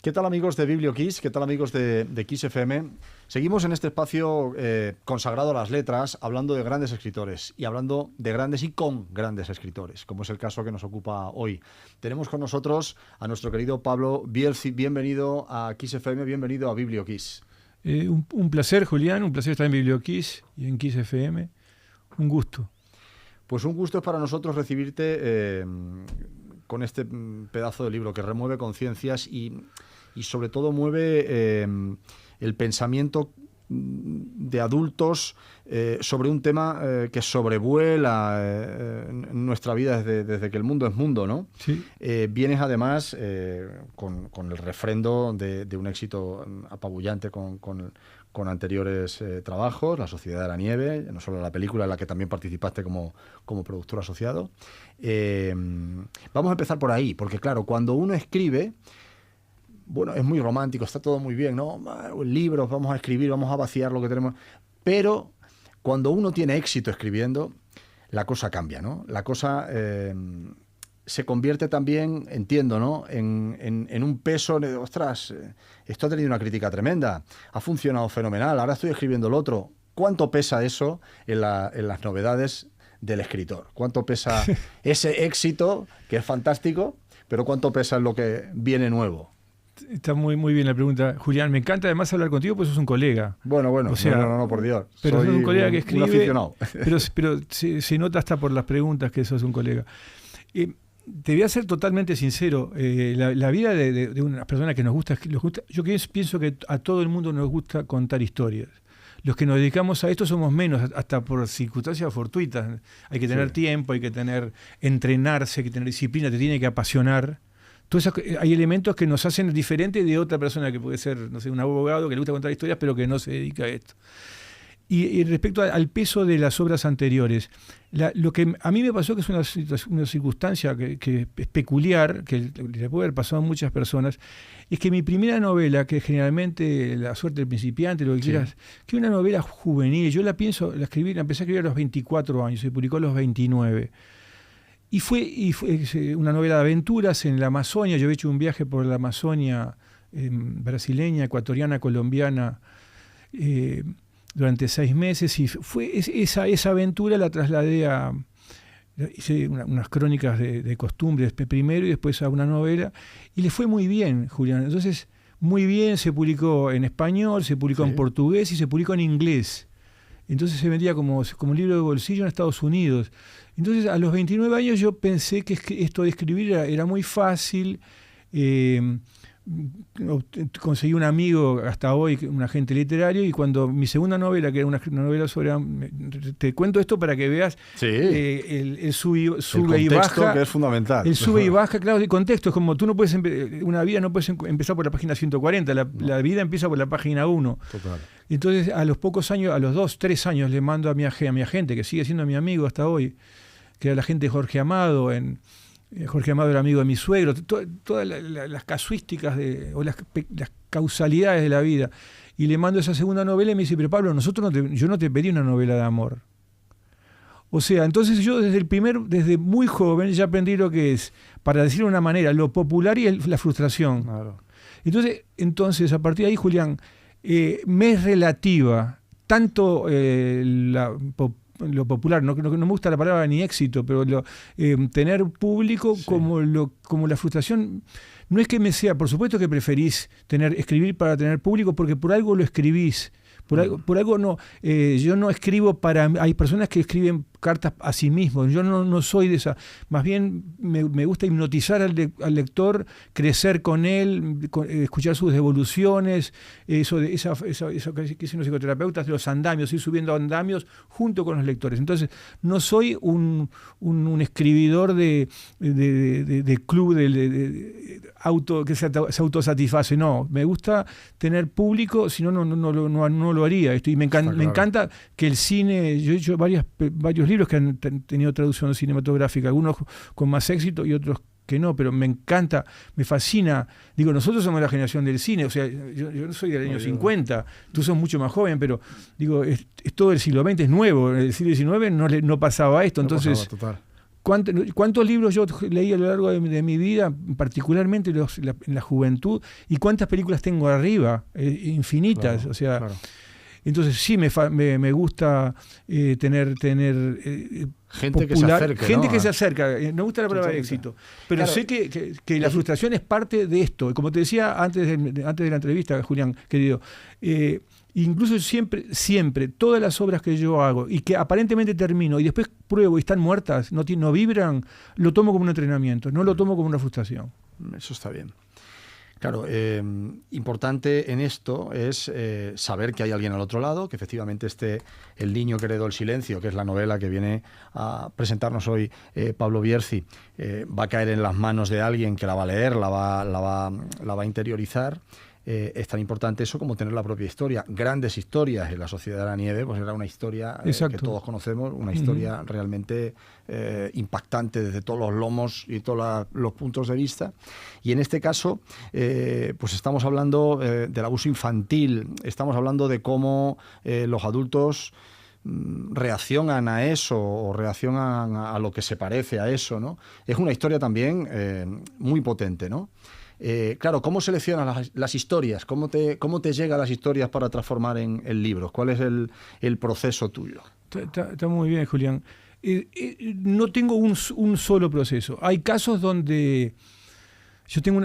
¿Qué tal, amigos de BiblioKiss? ¿Qué tal, amigos de Kiss FM? Seguimos en este espacio consagrado a las letras, hablando de grandes escritores y hablando de grandes y con grandes escritores, como es el caso que nos ocupa hoy. Tenemos con nosotros a nuestro querido Pablo Bierzi. Bienvenido a Kiss FM, bienvenido a BiblioKiss. Un placer, Julián, un placer estar en BiblioKiss y en Kiss FM. Un gusto. Pues un gusto es para nosotros recibirte con este pedazo de libro que remueve conciencias y sobre todo mueve el pensamiento de adultos sobre un tema que sobrevuela nuestra vida desde que el mundo es mundo, ¿no? Sí. Vienes además con el refrendo de un éxito apabullante con anteriores trabajos, La Sociedad de la Nieve, no solo la película en la que también participaste como productor asociado. Vamos a empezar por ahí, porque claro, cuando uno escribe, bueno, es muy romántico, está todo muy bien, ¿no? Libros, vamos a escribir, vamos a vaciar lo que tenemos. Pero cuando uno tiene éxito escribiendo, la cosa cambia, ¿no? La cosa se convierte también, entiendo, ¿no? En un peso de, ostras, esto ha tenido una crítica tremenda, ha funcionado fenomenal, ahora estoy escribiendo el otro. ¿Cuánto pesa eso en las novedades del escritor? ¿Cuánto pesa ese éxito, que es fantástico, pero cuánto pesa en lo que viene nuevo? Está muy bien la pregunta, Julián. Me encanta además hablar contigo porque sos un colega. Bueno, o sea, no, por Dios. Pero soy sos un colega que escribe. Un aficionado. Pero se nota hasta por las preguntas que sos un colega. Te voy a ser totalmente sincero. La vida de una persona que nos gusta, yo pienso que a todo el mundo nos gusta contar historias. Los que nos dedicamos a esto somos menos, hasta por circunstancias fortuitas. Hay que tener tiempo, hay que entrenarse, hay que tener disciplina, te tiene que apasionar. Hay elementos que nos hacen diferentes de otra persona que puede ser, no sé, un abogado que le gusta contar historias pero que no se dedica a esto. Y respecto al peso de las obras anteriores, lo que a mí me pasó, que es una circunstancia que es peculiar, que le puede haber pasado a muchas personas, es que mi primera novela, que generalmente La suerte del principiante, lo que quieras, que es una novela juvenil, yo la empecé a escribir a los 24 años, se publicó a los 29. Y fue una novela de aventuras en la Amazonia. Yo he hecho un viaje por la Amazonia brasileña, ecuatoriana, colombiana, durante 6 meses. Y esa aventura la trasladé hice unas crónicas de costumbres primero y después a una novela. Y le fue muy bien, Julián. Entonces, muy bien, se publicó en español, se publicó en portugués y se publicó en inglés. Entonces se vendía como un libro de bolsillo en Estados Unidos. Entonces a los 29 años yo pensé que esto de escribir era muy fácil. Conseguí un amigo hasta hoy, un agente literario, y cuando mi segunda novela, que era una novela sobre... Te cuento esto para que veas el sube y baja. Que es fundamental. El sube y baja, claro, el contexto. Es como tú no puedes... Una vida no puedes empezar por la página 140, la vida empieza por la página 1. Total. Entonces, a los pocos años, a los 2, 3 años, le mando a mi agente, que sigue siendo mi amigo hasta hoy, que era el agente Jorge Amado. Jorge Amado era amigo de mi suegro. Todas las casuísticas o las causalidades de la vida. Y le mando esa segunda novela y me dice, pero Pablo, yo no te pedí una novela de amor. O sea, entonces yo desde muy joven ya aprendí lo que es, para decirlo de una manera, lo popular y la frustración. Claro. Entonces, a partir de ahí, Julián, me es relativa tanto lo popular, no me gusta la palabra ni éxito, pero tener público como la frustración. No es que me sea, por supuesto que preferís escribir para tener público, porque por algo lo escribís. Por algo no. Yo no escribo hay personas que escriben cartas a sí mismos. Yo no soy de esa. Más bien me gusta hipnotizar al lector, crecer con él, escuchar sus devoluciones, eso que dicen los psicoterapeutas, de los andamios, ir subiendo andamios junto con los lectores. Entonces, no soy un escribidor de club que se autosatisface. No, me gusta tener público, si no lo haría. Y me encanta que el cine, yo he hecho varios libros que han tenido traducción cinematográfica, algunos con más éxito y otros que no, pero me encanta, me fascina. Digo, nosotros somos la generación del cine, o sea, yo no soy del año 50, tú sos mucho más joven, pero digo, es todo el siglo XX, es nuevo, en el siglo XIX no pasaba esto, entonces... Total. ¿Cuántos libros yo leí a lo largo de mi vida, particularmente en la juventud, y cuántas películas tengo arriba? Infinitas. Claro, o sea, claro. Entonces sí me gusta tener gente popular, que se acerque, gente ¿no? que se acerca. No me gusta la palabra de Totalmente. éxito, pero Claro. sé que la frustración es parte de esto. Como te decía antes de la entrevista, Julián, querido, incluso siempre, todas las obras que yo hago y que aparentemente termino y después pruebo y están muertas, no vibran, lo tomo como un entrenamiento, no lo tomo como una frustración. Eso está bien. Claro, importante en esto es saber que hay alguien al otro lado, que efectivamente El niño que heredó el silencio, que es la novela que viene a presentarnos hoy Pablo Bierzi, va a caer en las manos de alguien que la va a leer, la va a interiorizar. Es tan importante eso como tener la propia historia. Grandes historias en La Sociedad de la Nieve, pues era una historia que todos conocemos, una historia realmente impactante desde todos los lomos y todos los puntos de vista. Y en este caso, pues estamos hablando del abuso infantil, estamos hablando de cómo los adultos reaccionan a eso o reaccionan a lo que se parece a eso, ¿no? Es una historia también muy potente, ¿no? Claro, ¿cómo seleccionas las historias? ¿Cómo te llegan las historias para transformar en libros? ¿Cuál es el proceso tuyo? Está muy bien, Julián. No tengo un solo proceso. Hay casos donde yo tengo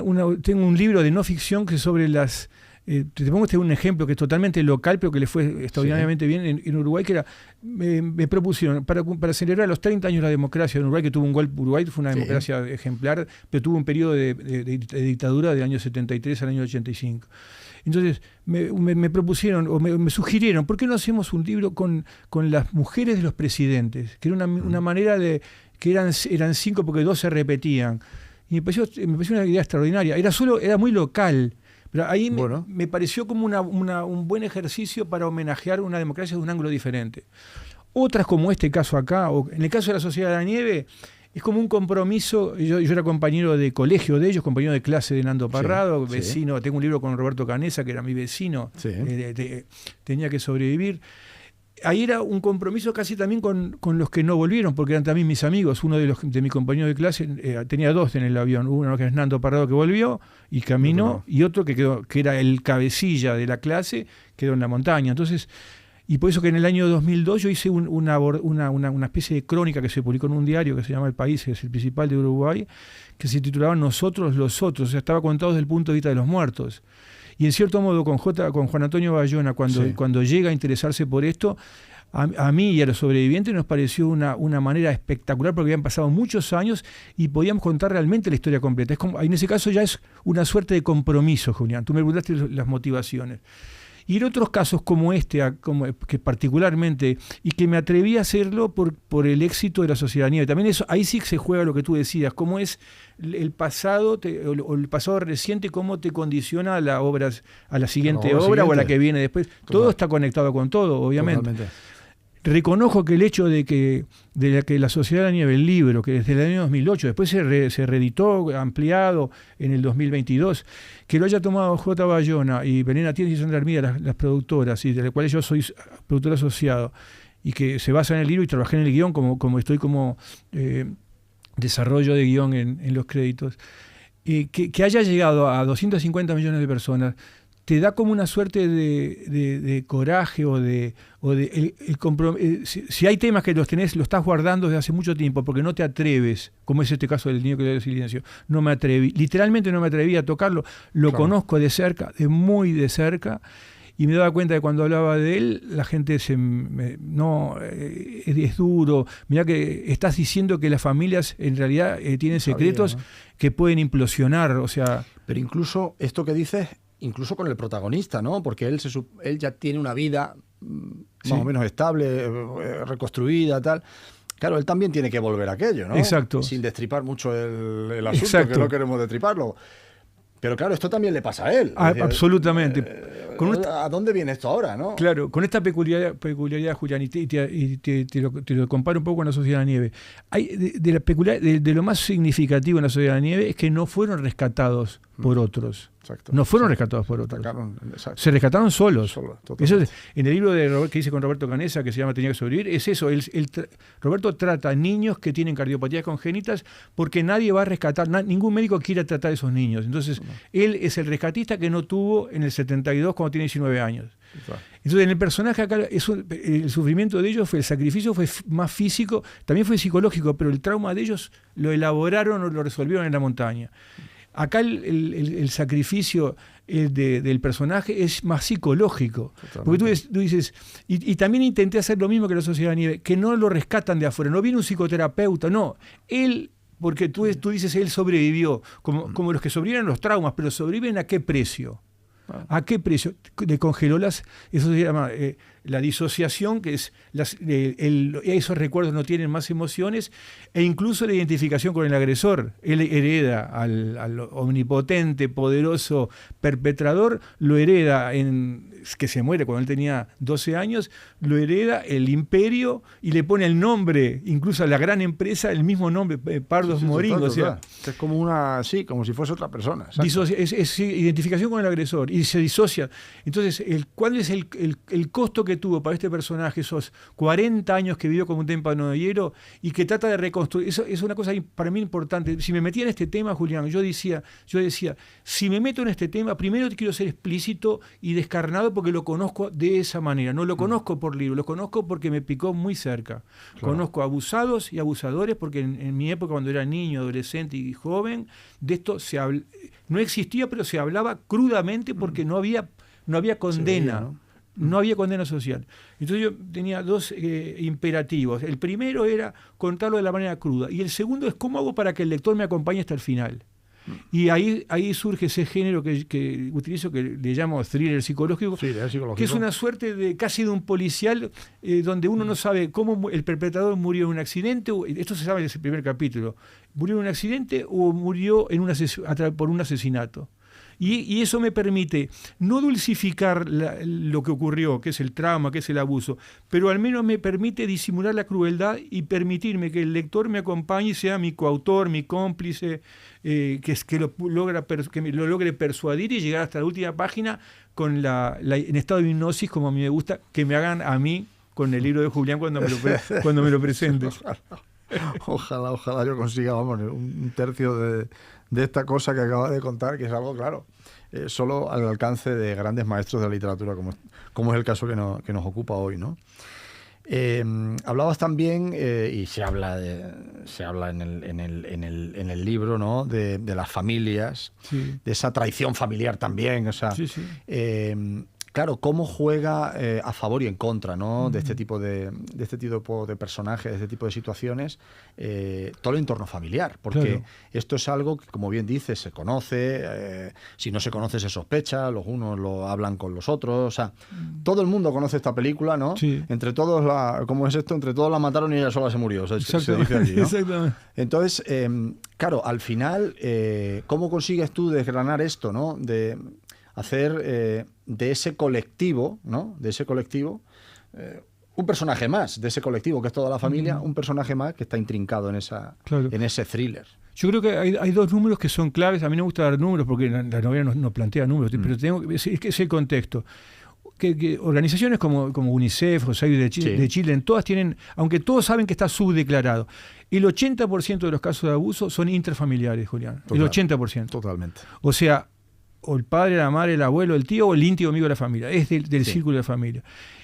un libro de no ficción que es sobre las... te pongo un ejemplo que es totalmente local, pero que le fue extraordinariamente bien en Uruguay, que era, me propusieron, para celebrar los 30 años de la democracia en Uruguay, que tuvo un golpe, Uruguay fue una democracia ejemplar, pero tuvo un periodo de dictadura del año 73 al año 85. Entonces me propusieron, o me sugirieron, ¿por qué no hacemos un libro con las mujeres de los presidentes? Que era una manera de... que eran 5 porque 2 se repetían. Y me pareció una idea extraordinaria. Era muy local. Pero ahí me pareció como un buen ejercicio para homenajear una democracia de un ángulo diferente. Otras, como este caso acá, o en el caso de La Sociedad de la Nieve, es como un compromiso. Yo era compañero de colegio de ellos, compañero de clase de Nando Parrado, vecino. Tengo un libro con Roberto Canesa, que era mi vecino, tenía que sobrevivir. Ahí era un compromiso casi también con los que no volvieron, porque eran también mis amigos. Uno de mis compañeros de clase tenía 2 en el avión. Uno que es Nando Parrado, que volvió y caminó, y otro que era el cabecilla de la clase, quedó en la montaña. Entonces, y por eso que en el año 2002 yo hice una especie de crónica que se publicó en un diario que se llama El País, que es el principal de Uruguay, que se titulaba Nosotros los Otros. O sea, estaba contado desde el punto de vista de los muertos. Y en cierto modo con Juan Antonio Bayona, cuando llega a interesarse por esto, a mí y a los sobrevivientes nos pareció una manera espectacular, porque habían pasado muchos años y podíamos contar realmente la historia completa. En ese caso ya es una suerte de compromiso, Julián. Tú me preguntaste las motivaciones. Y en otros casos como este, que particularmente, y que me atreví a hacerlo por el éxito de La Sociedad de la Nieve. También eso, ahí sí se juega lo que tú decías, cómo es el pasado o el pasado reciente, cómo te condiciona a la siguiente obra o a la que viene después. Todo está conectado con todo, obviamente. Totalmente. Reconozco que el hecho de que La Sociedad de la Nieve, el libro, que desde el año 2008, después se reeditó, ampliado en el 2022, que lo haya tomado J. Bayona y Belén Atienza y Sandra Armida, las productoras, y de las cuales yo soy productor asociado, y que se basa en el libro y trabajé en el guión, como estoy como desarrollo de guión en los créditos, que haya llegado a 250 millones de personas, te da como una suerte de coraje si hay temas que lo estás guardando desde hace mucho tiempo porque no te atreves, como es este caso del niño que le dio silencio, literalmente no me atreví a tocarlo, conozco de cerca, muy de cerca, y me daba cuenta que cuando hablaba de él, la gente es duro, mirá que estás diciendo que las familias en realidad tienen secretos que pueden implosionar, o sea... Pero incluso esto que dices... Incluso con el protagonista, ¿no? Porque él ya tiene una vida más o menos estable, reconstruida, tal. Claro, él también tiene que volver a aquello, ¿no? Exacto. Sin destripar mucho el asunto, que no queremos destriparlo. Pero claro, esto también le pasa a él. Absolutamente. ¿A dónde viene esto ahora, no? Claro, con esta peculiaridad, Julián, y te lo comparo un poco con La Sociedad de la Nieve. De lo más significativo en La Sociedad de la Nieve es que no fueron rescatados por otros. Exacto. No fueron rescatados por otros. Se rescataron solos. Eso es, en el libro que hice con Roberto Canessa, que se llama Tenía que sobrevivir, es eso. Roberto trata a niños que tienen cardiopatías congénitas porque nadie va a rescatar, ningún médico quiere tratar a esos niños. Entonces, él es el rescatista que no tuvo en el 72 cuando tiene 19 años. Entonces, en el personaje acá, el sufrimiento de ellos, el sacrificio fue más físico, también fue psicológico, pero el trauma de ellos lo elaboraron o lo resolvieron en la montaña. Acá el sacrificio del personaje es más psicológico. Totalmente. Porque tú dices, y también intenté hacer lo mismo que la Sociedad de la Nieve, que no lo rescatan de afuera, no viene un psicoterapeuta, no, él, porque tú dices, él sobrevivió, como los que sobreviven los traumas, pero ¿sobreviven a qué precio? ¿A qué precio? Le congeló eso se llama la disociación, que es esos recuerdos no tienen más emociones, e incluso la identificación con el agresor. Él hereda al omnipotente, poderoso perpetrador, lo hereda que se muere cuando él tenía 12 años, lo hereda el imperio y le pone el nombre, incluso a la gran empresa, el mismo nombre, Pardos Morín. O sea, es como como si fuese otra persona. Es identificación con el agresor y se disocia. Entonces, ¿cuál es el costo que tuvo para este personaje esos 40 años que vivió como un témpano de hielo y que trata de reconstruir? Eso es una cosa para mí importante. Si me metía en este tema, Julián, yo decía, si me meto en este tema, primero quiero ser explícito y descarnado porque lo conozco de esa manera. No lo conozco por libro, lo conozco porque me picó muy cerca. Claro. Conozco abusados y abusadores porque en mi época, cuando era niño, adolescente y joven, de esto no existía, pero se hablaba crudamente porque no había condena. No había condena social. Entonces yo tenía dos imperativos. El primero era contarlo de la manera cruda. Y el segundo es cómo hago para que el lector me acompañe hasta el final. Y ahí surge ese género que utilizo, que le llamo thriller psicológico, que es una suerte de casi de un policial donde uno no sabe cómo el perpetrador murió en un accidente. Esto se sabe en ese primer capítulo. ¿Murió en un accidente o murió por un asesinato? Y eso me permite no dulcificar lo que ocurrió, que es el trauma, que es el abuso, pero al menos me permite disimular la crueldad y permitirme que el lector me acompañe y sea mi coautor, mi cómplice, que lo logre persuadir y llegar hasta la última página con en estado de hipnosis, como a mí me gusta, que me hagan a mí con el libro de Julián cuando me lo presentes. Ojalá yo consiga, un tercio de esta cosa que acaba de contar, que es algo, claro, solo al alcance de grandes maestros de la literatura, como es el caso que nos ocupa hoy, ¿no? Hablabas también, y se habla en el libro, ¿no? de las familias, sí. De esa traición familiar también, o sea, sí. Claro, cómo juega a favor y en contra, ¿no? de este tipo de personajes, de este tipo de situaciones, todo el entorno familiar, porque claro. Esto es algo que, como bien dices, se conoce, si no se conoce se sospecha, los unos lo hablan con los otros, o sea, todo el mundo conoce esta película, ¿no? Sí. Entre todos ¿cómo es esto? Entre todos la mataron y ella sola se murió, o sea, se dice allí, ¿no? Exactamente. Entonces, claro, al final, ¿cómo consigues tú desgranar esto, ¿no? De hacer de ese colectivo, ¿no? De ese colectivo, un personaje más de ese colectivo que es toda la familia, un personaje más que está intrincado en ese thriller. Yo creo que hay dos números que son claves. A mí no me gusta dar números porque la novela no plantea números, pero es el contexto. Que organizaciones como UNICEF o Save de Chile, todas tienen, aunque todos saben que está subdeclarado, el 80% de los casos de abuso son intrafamiliares, Julián. El 80%. Totalmente. O sea, o el padre, la madre, el abuelo, el tío o el íntimo amigo de la familia. Es del círculo de la familia.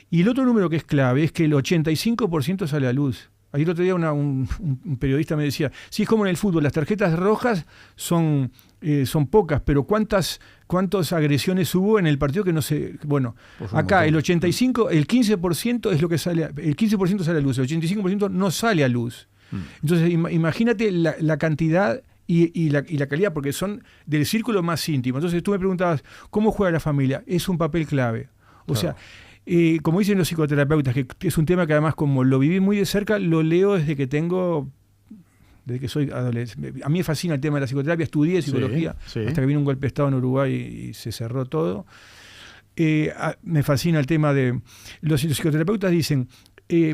Y el otro número que es clave es que el 85% sale a luz. Ayer el otro día un periodista me decía, sí, es como en el fútbol, las tarjetas rojas son pocas, pero ¿cuántas agresiones hubo en el partido que no se... Bueno, acá el 15% es lo que sale, el 15% sale a luz, el 85% no sale a luz. Entonces, imagínate la cantidad y la calidad, porque son del círculo más íntimo. Entonces tú me preguntabas, ¿cómo juega la familia? Es un papel clave. O sea, como dicen los psicoterapeutas, que es un tema que además, como lo viví muy de cerca, lo leo desde que soy adolescente. A mí me fascina el tema de la psicoterapia, estudié psicología hasta que vino un golpe de Estado en Uruguay y se cerró todo. Me fascina el tema de... Los psicoterapeutas dicen,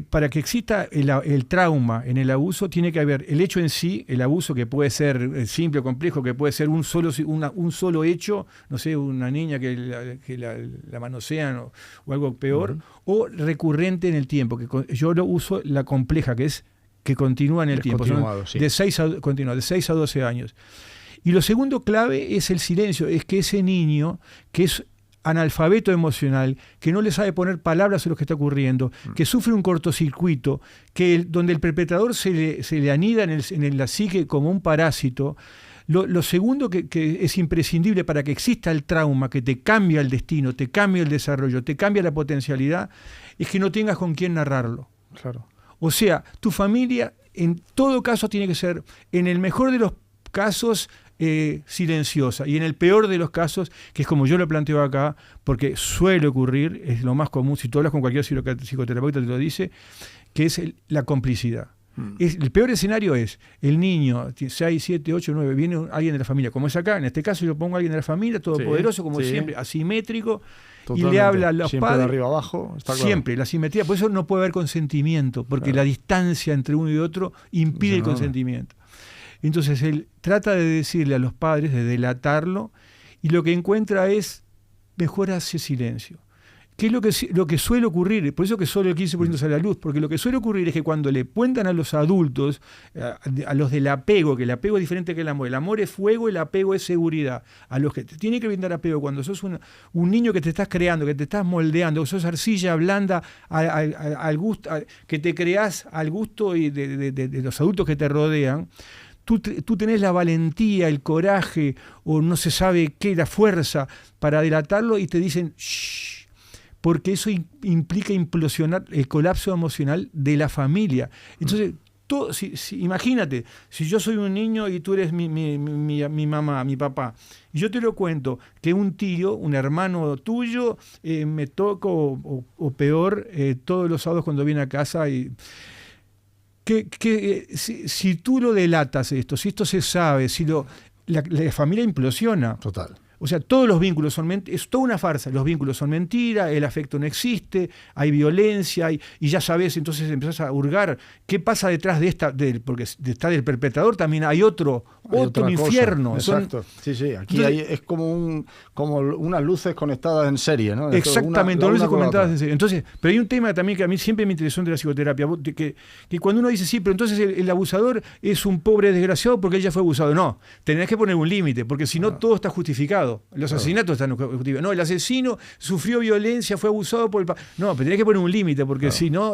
para que exista el trauma en el abuso, tiene que haber el hecho en sí, el abuso, que puede ser simple o complejo, que puede ser un solo hecho, no sé, una niña que la manosean o algo peor, o recurrente en el tiempo, que yo lo uso la compleja, que continúa en el tiempo, sí. de 6 a 12 años. Y lo segundo clave es el silencio, es que ese niño que es analfabeto emocional, que no le sabe poner palabras a lo que está ocurriendo, que sufre un cortocircuito, donde el perpetrador se le anida en la psique como un parásito. Lo segundo que es imprescindible para que exista el trauma, que te cambia el destino, te cambia el desarrollo, te cambia la potencialidad, es que no tengas con quién narrarlo. Claro. O sea, tu familia en todo caso tiene que ser, en el mejor de los casos, silenciosa, y en el peor de los casos, que es como yo lo planteo acá, porque suele ocurrir, es lo más común, si tú hablas con cualquier psicoterapeuta te lo dice, que es la complicidad. El peor escenario es el niño, 6, 7, 8, 9, viene alguien de la familia, como es acá, en este caso yo pongo a alguien de la familia, todopoderoso, como siempre, asimétrico, totalmente. Y le habla a los siempre padres. De arriba abajo, está claro. Siempre, la simetría, por eso no puede haber consentimiento, porque la distancia entre uno y otro impide el consentimiento. Entonces él trata de decirle a los padres, de delatarlo, y lo que encuentra es, mejor hace silencio. ¿Qué es lo que suele ocurrir? Por eso que solo el 15% sale a la luz, porque lo que suele ocurrir es que cuando le cuentan a los adultos, a los del apego, que el apego es diferente que el amor es fuego, el apego es seguridad, a los que te tiene que brindar apego, cuando sos un niño que te estás creando, que te estás moldeando, que sos arcilla blanda al gusto, que te creás al gusto de los adultos que te rodean, tú tenés la valentía, el coraje, o no se sabe qué, la fuerza para delatarlo, y te dicen shh, porque eso implica implosionar el colapso emocional de la familia. Entonces, imagínate, si yo soy un niño y tú eres mi mamá, mi papá, y yo te lo cuento, que un tío, un hermano tuyo, me toca, o peor, todos los sábados cuando viene a casa y... Si tú lo delatas esto, si esto se sabe, la familia implosiona. Total. O sea, todos los vínculos son mentiras, es toda una farsa. Los vínculos son mentiras, el afecto no existe, hay violencia, y ya sabes, entonces empezás a hurgar qué pasa detrás de porque está del perpetrador, también hay otro infierno. Exacto. Sí, aquí entonces, es como unas luces conectadas en serie, ¿no? Exactamente, luces conectadas en serie. Entonces, pero hay un tema también que a mí siempre me interesó de la psicoterapia, que cuando uno dice, sí, pero entonces el abusador es un pobre desgraciado porque él ya fue abusado. No, tenés que poner un límite, porque si no todo está justificado. Los asesinatos están justificados. No, el asesino sufrió violencia, fue abusado por el... No, pero tenés que poner un límite, porque si no,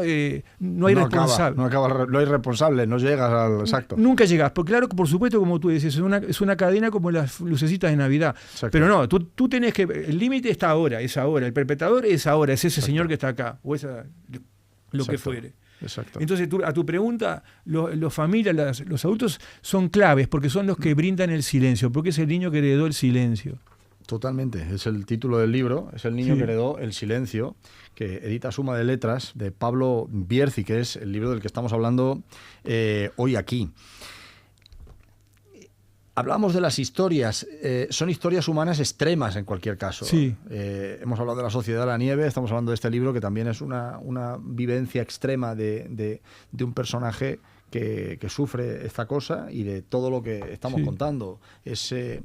no hay responsable. No hay responsable, no llegas al... Exacto. Nunca llegás, porque claro, por supuesto, como tú dices, es una cadena como las lucecitas de Navidad. Exacto. Pero no, tú tenés que... El límite está ahora, es ahora. El perpetrador es ahora, es ese señor que está acá, o lo que fuere. Exacto. Entonces, a tu pregunta, los familias, los adultos son claves, porque son los que brindan el silencio, porque es el niño que heredó el silencio. Totalmente, es el título del libro, es el niño que heredó el silencio, que edita Suma de Letras, de Pablo Bierzi, que es el libro del que estamos hablando hoy aquí. Hablamos de las historias, son historias humanas extremas en cualquier caso. Sí. Hemos hablado de La Sociedad de la Nieve, estamos hablando de este libro que también es una vivencia extrema de un personaje que sufre esta cosa, y de todo lo que estamos contando. Ese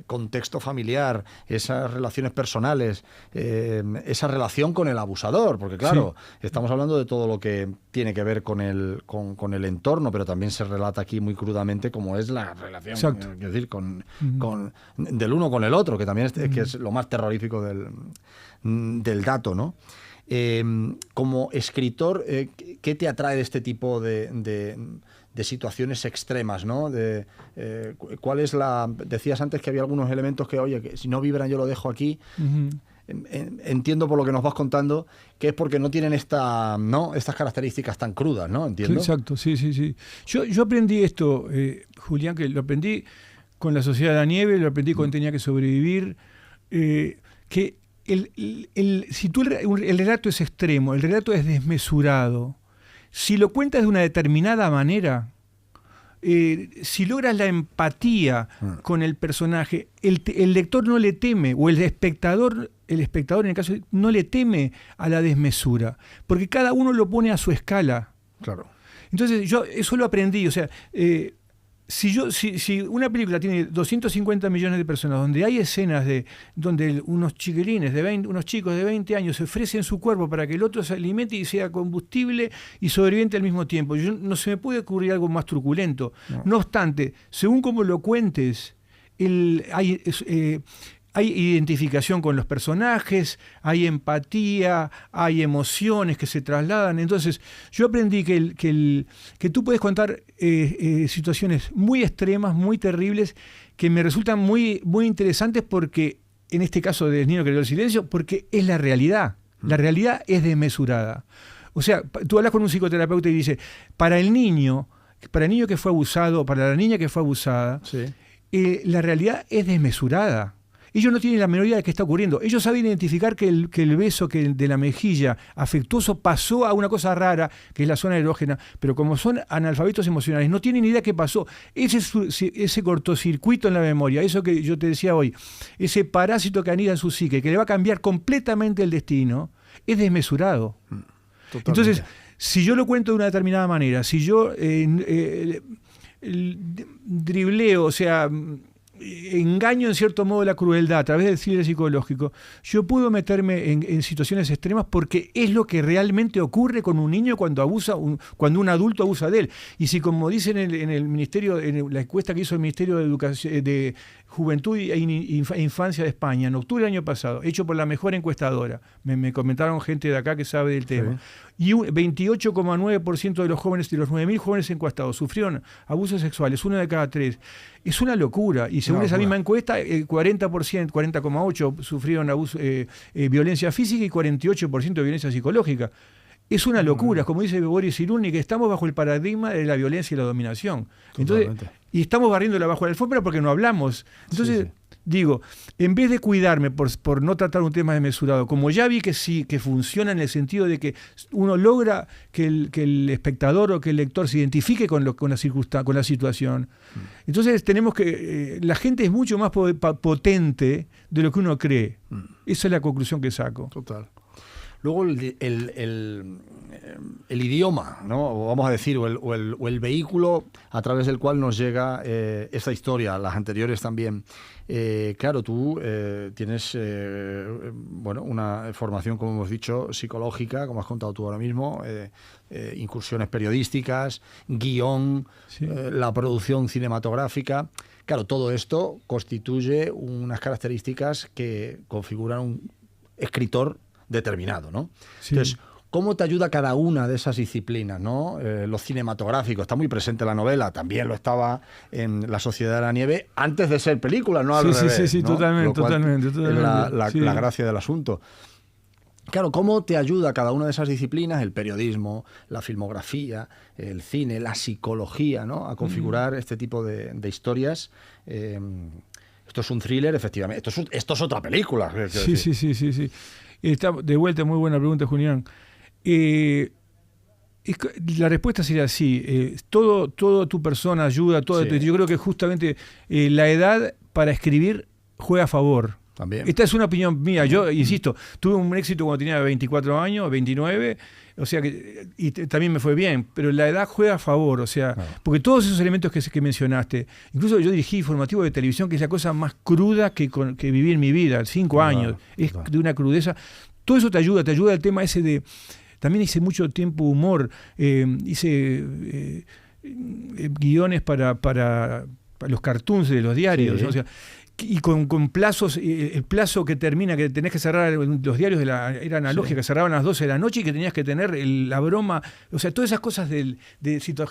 contexto familiar, esas relaciones personales, esa relación con el abusador, porque claro, estamos hablando de todo lo que tiene que ver con el entorno, pero también se relata aquí muy crudamente cómo es la relación, es decir, del uno con el otro, que también que es lo más terrorífico del dato, ¿no? Como escritor, ¿qué te atrae de este tipo de situaciones extremas, ¿no? ¿Cuál es decías antes que había algunos elementos que si no vibran yo lo dejo aquí. Entiendo por lo que nos vas contando que es porque no tienen estas características tan crudas, ¿no? Entiendo. Exacto, sí. Yo aprendí esto, Julián, que lo aprendí con La Sociedad de la Nieve, lo aprendí cuando tenía que sobrevivir, que si el relato es extremo, el relato es desmesurado, si lo cuentas de una determinada manera, si logras la empatía con el personaje, el lector no le teme, o el espectador en el caso no le teme a la desmesura, porque cada uno lo pone a su escala. Claro. Entonces yo eso lo aprendí, o sea, si una película tiene 250 millones de personas, donde hay escenas donde unos chiquilines unos chicos de 20 años se ofrecen su cuerpo para que el otro se alimente y sea combustible y sobreviviente al mismo tiempo, no se me puede ocurrir algo más truculento. No obstante, según como lo cuentes, hay identificación con los personajes, hay empatía, hay emociones que se trasladan. Entonces, yo aprendí que tú puedes contar situaciones muy extremas, muy terribles, que me resultan muy, muy interesantes porque, en este caso de El niño que creó el silencio, porque es la realidad. La realidad es desmesurada. O sea, tú hablas con un psicoterapeuta y dice, para el niño que fue abusado, para la niña que fue abusada, sí, la realidad es desmesurada. Ellos no tienen la menor idea de qué está ocurriendo. Ellos saben identificar que el beso de la mejilla afectuoso pasó a una cosa rara, que es la zona erógena, pero como son analfabetos emocionales, no tienen ni idea qué pasó. Ese cortocircuito en la memoria, eso que yo te decía hoy, ese parásito que anida en su psique, que le va a cambiar completamente el destino, es desmesurado. Totalmente. Entonces, si yo lo cuento de una determinada manera, si yo dribleo, o sea, engaño en cierto modo la crueldad a través del cine psicológico, yo puedo meterme en situaciones extremas porque es lo que realmente ocurre con un niño cuando cuando un adulto abusa de él. Y si, como dicen en el ministerio, en la encuesta que hizo el Ministerio de Educación, de Juventud e Infancia de España, en octubre del año pasado, hecho por la mejor encuestadora, me comentaron gente de acá que sabe del tema, sí. Y un 28,9% de los jóvenes, de los 9.000 jóvenes encuestados, sufrieron abusos sexuales, 1 de cada 3. Es una locura. Y según esa misma encuesta, 40,8% sufrieron violencia física y 48% de violencia psicológica. Es una locura, como dice Boris Cyrulnik, que estamos bajo el paradigma de la violencia y la dominación. Entonces, y estamos barriéndola bajo la alfombra porque no hablamos. Entonces, digo, en vez de cuidarme por no tratar un tema desmesurado, como ya vi que sí, que funciona en el sentido de que uno logra que el espectador o que el lector se identifique con la situación. Entonces tenemos que... la gente es mucho más potente de lo que uno cree. Esa es la conclusión que saco. Total. Luego el idioma, ¿no? O vamos a decir, o el vehículo a través del cual nos llega esta historia, las anteriores también. Claro, tú tienes una formación, como hemos dicho, psicológica, como has contado tú ahora mismo, incursiones periodísticas, guión, la producción cinematográfica. Claro, todo esto constituye unas características que configuran un escritor determinado, ¿no? Sí. Entonces, ¿cómo te ayuda cada una de esas disciplinas, ¿no? Lo cinematográfico está muy presente en la novela, también lo estaba en La Sociedad de la Nieve antes de ser película, no al revés. Sí, ¿no? totalmente. Es la gracia del asunto. Claro, ¿cómo te ayuda cada una de esas disciplinas, el periodismo, la filmografía, el cine, la psicología, ¿no? A configurar este tipo de historias? Esto es un thriller, efectivamente. Esto es otra película. Sí. Está de vuelta, muy buena pregunta, Julián. La respuesta sería así. Todo tu persona ayuda. Yo creo que justamente la edad para escribir juega a favor. También. Esta es una opinión mía. Yo, insisto, tuve un éxito cuando tenía 24 años, 29, o sea que y también me fue bien, pero la edad juega a favor, o sea, porque todos esos elementos que mencionaste, incluso yo dirigí informativo de televisión, que es la cosa más cruda que viví en mi vida, 5 años, es de una crudeza. Todo eso te ayuda el tema ese de... También hice mucho tiempo humor, hice guiones para los cartoons de los diarios, ¿no? O sea, y con plazos, el plazo que termina, que tenés que cerrar, los diarios era analógica, que cerraban a las 12 de la noche y que tenías que tener la broma, o sea, todas esas cosas de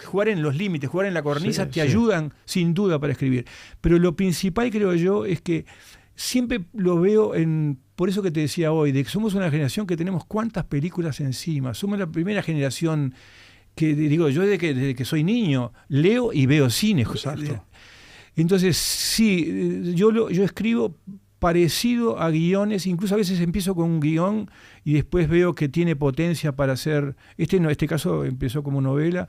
jugar en los límites, jugar en la cornisa, te ayudan sin duda para escribir. Pero lo principal, creo yo, es que siempre lo veo por eso que te decía hoy, de que somos una generación que tenemos cuántas películas encima, somos la primera generación que, digo, yo desde que soy niño, leo y veo cine. Exacto. Entonces, sí, yo escribo parecido a guiones, incluso a veces empiezo con un guión y después veo que tiene potencia para hacer, este caso empezó como novela,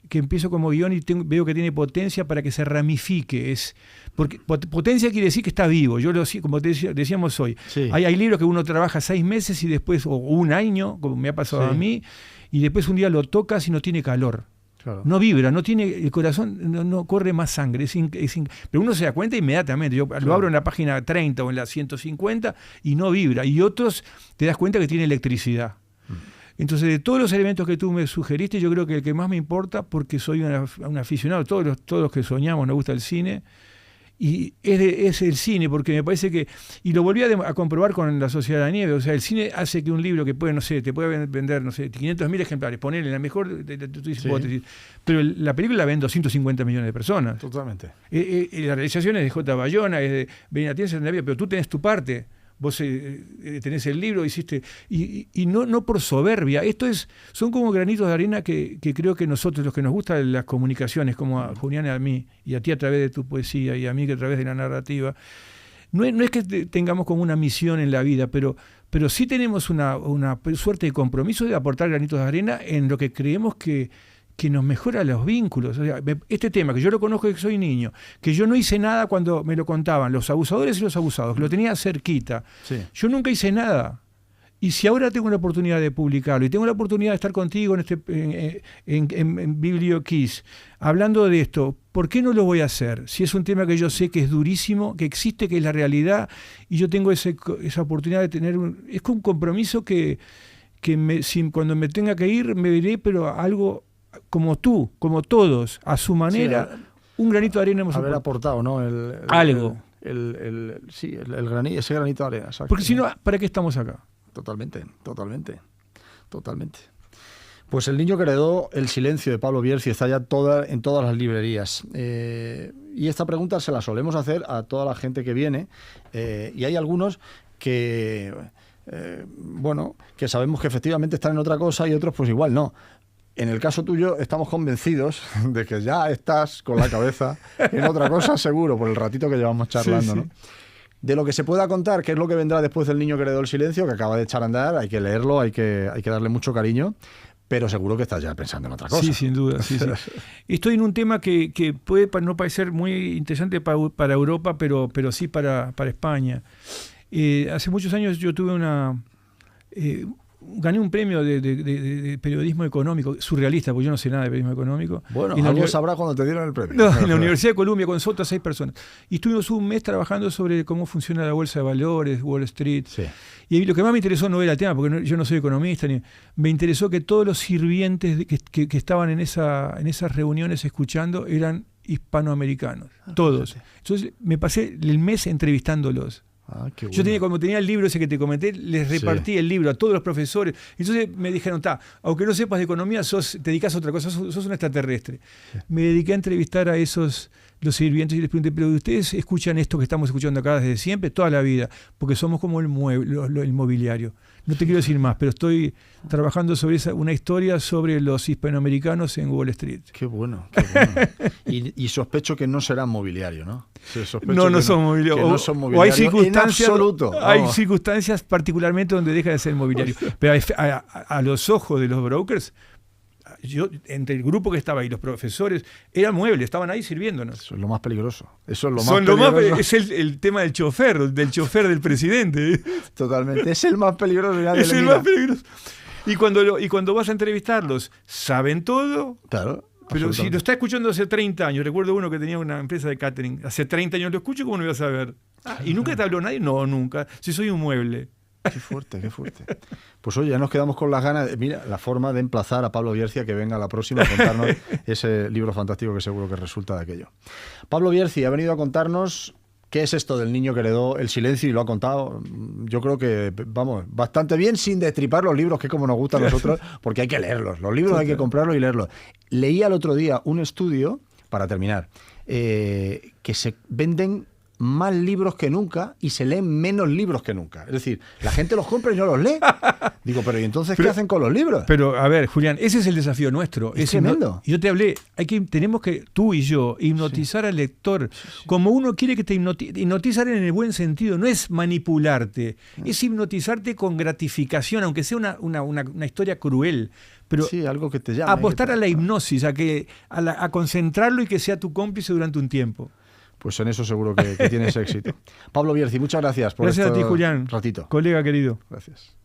que empiezo como guión y veo que tiene potencia para que se ramifique. Porque potencia quiere decir que está vivo. Yo como decíamos hoy, sí. hay libros que uno trabaja 6 meses y después, o un año, como me ha pasado a mí, y después un día lo tocas y no tiene calor. Claro. No vibra, no tiene, el corazón no corre más sangre. Pero uno se da cuenta inmediatamente. Yo lo abro en la página 30 o en la 150 y no vibra. Y otros te das cuenta que tiene electricidad. Entonces, de todos los elementos que tú me sugeriste, yo creo que el que más me importa, porque soy un aficionado, todos los que soñamos nos gusta el cine, y es el cine, porque me parece que, y lo volví a comprobar con La Sociedad de la Nieve, o sea, el cine hace que un libro que puede, no sé, te puede vender, no sé, 500.000 ejemplares, ponerle la mejor de tu hipótesis, pero la película la ven 250 millones de personas. Totalmente. La realización es de J. Bayona, es de Benina Tienza, pero tú tenés tu parte. Vos tenés el libro, hiciste, y no por soberbia. Son como granitos de arena que creo que nosotros, los que nos gustan las comunicaciones, como a Julián y a mí, y a ti a través de tu poesía, y a mí que a través de la narrativa, no es que tengamos como una misión en la vida, pero sí tenemos una suerte de compromiso de aportar granitos de arena en lo que creemos que nos mejora los vínculos. O sea, este tema, que yo lo conozco desde que soy niño, que yo no hice nada cuando me lo contaban, los abusadores y los abusados, que lo tenía cerquita. Sí. Yo nunca hice nada. Y si ahora tengo la oportunidad de publicarlo, y tengo la oportunidad de estar contigo en BiblioKiss, hablando de esto, ¿por qué no lo voy a hacer? Si es un tema que yo sé que es durísimo, que existe, que es la realidad, y yo tengo esa oportunidad de tener es un compromiso que cuando me tenga que ir, me iré, pero algo como tú, como todos, a su manera, un granito de arena hemos haber aportado, ¿no? Algo. Ese granito de arena. Exacto. Porque si no, ¿para qué estamos acá? Totalmente. Pues El niño que heredó el silencio de Pablo Bierzi está ya en todas las librerías. Y esta pregunta se la solemos hacer a toda la gente que viene. Y hay algunos que, que sabemos que efectivamente están en otra cosa y otros pues igual no. En el caso tuyo estamos convencidos de que ya estás con la cabeza en otra cosa seguro, por el ratito que llevamos charlando, sí. ¿No? De lo que se pueda contar, qué es lo que vendrá después del niño que heredó el silencio, que acaba de echar a andar, hay que leerlo, hay que darle mucho cariño, pero seguro que estás ya pensando en otra cosa. Sí, sin duda. Sí. Estoy en un tema que puede no parecer muy interesante para Europa, pero sí para España. Hace muchos años yo tuve gané un premio de periodismo económico, surrealista, porque yo no sé nada de periodismo económico. Bueno, algo sabrás cuando te dieron el premio. No, en la Universidad de Columbia, con otras 6 personas. Y estuvimos un mes trabajando sobre cómo funciona la bolsa de valores, Wall Street. Sí. Y lo que más me interesó no era el tema, porque yo no soy economista, me interesó que todos los sirvientes que estaban en esas reuniones escuchando eran hispanoamericanos, todos. Fíjate. Entonces me pasé el mes entrevistándolos. Qué bueno. Yo tenía el libro ese que te comenté, les repartí el libro a todos los profesores. Entonces me dijeron, aunque no sepas de economía, te dedicas a otra cosa, sos un extraterrestre. Sí. Me dediqué a entrevistar a los sirvientes y les pregunté, pero ustedes escuchan esto que estamos escuchando acá desde siempre, toda la vida, porque somos como el mobiliario. No te quiero decir más, pero estoy trabajando sobre una historia sobre los hispanoamericanos en Wall Street. Qué bueno. Y sospecho que no serán mobiliario, ¿no? No son mobiliario. O hay circunstancias, en absoluto. Hay circunstancias particularmente donde deja de ser mobiliario. Pero a los ojos de los brokers, entre el grupo que estaba ahí, los profesores, eran muebles, estaban ahí sirviéndonos. Eso es lo más peligroso. Es el tema del chofer del presidente. Totalmente. Es el más peligroso. Es el más peligroso. Y cuando vas a entrevistarlos, saben todo. Claro. Pero si lo está escuchando hace 30 años, recuerdo uno que tenía una empresa de catering, hace 30 años lo escucho, ¿cómo no iba a saber? ¿Y nunca te habló nadie? No, nunca. Si soy un mueble. Qué fuerte. Pues oye, ya nos quedamos con las ganas. Mira, la forma de emplazar a Pablo Bierzi a que venga la próxima a contarnos ese libro fantástico que seguro que resulta de aquello. Pablo Bierzi ha venido a contarnos qué es esto del niño que heredó el silencio y lo ha contado, yo creo que, bastante bien, sin destripar los libros, que como nos gustan a nosotros, porque hay que leerlos. Los libros hay que comprarlos y leerlos. Leía el otro día un estudio, para terminar, que se venden más libros que nunca y se leen menos libros que nunca. Es decir, la gente los compra y no los lee. Digo, pero ¿y entonces qué hacen con los libros? Pero, a ver, Julián, ese es el desafío nuestro. Es tremendo. Yo te hablé, tenemos que, tú y yo, hipnotizar al lector como uno quiere que te hipnotizar en el buen sentido. No es manipularte, es hipnotizarte con gratificación, aunque sea una historia cruel. Pero algo que te llame, apostar a la hipnosis, a concentrarlo y que sea tu cómplice durante un tiempo. Pues en eso seguro que tienes éxito. Pablo Bierzi, muchas gracias por Gracias a ti, Julián. ratito. Colega querido. Gracias.